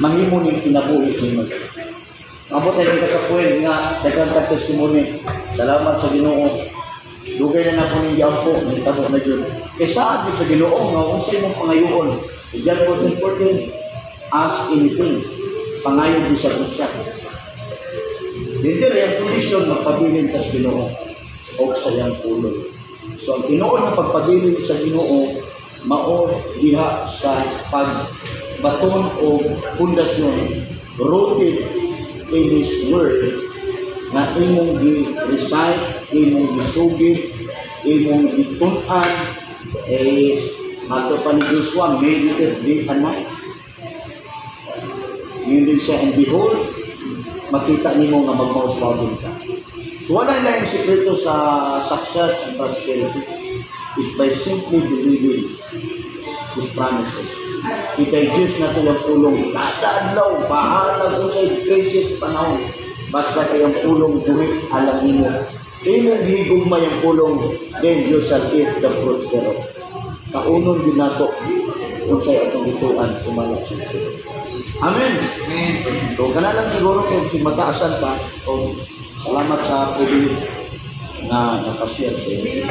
mahimo ning kinabuhi nimo. Abot tayo ka sa point nga daghang testimony. Salamat sa Ginoo. Dugay na nako ning giampo, nitabo na jud. Kaysa sa Ginoo nga unsay mong pangayoon. Diyan po important ask anything. Pangayon di sa isa. Dito rin kondisyon magpabilin ka sa Ginoo o sa iyang pulong. So ang tinuod na pagpabilin sa Ginoo mao diha sa pagbaton o pundasyon rooted in His Word na imong gi-recite, imong gisugid, imong gitun-an, mato pa ni Joshua, meditate day and night. Yun din siya, and behold, makita nimo nga magmauswabin ka. So wala na yung sekreto sa success and prosperity is by simply believing His promises. Ikay Diyos na ito yung pulong kada adlaw, bahala kung sa crisis panahon. Basta kayong pulong buhi, alam nimo. Imong gihigugma yung pulong, then you shall eat the fruits thereof. Kaunon din nato kung sa itong ituan, sumalat siya. Amen. Amen. So, kana lang siguro kung si mataasan pa, o salamat sa privilege na nakashare sa inyo.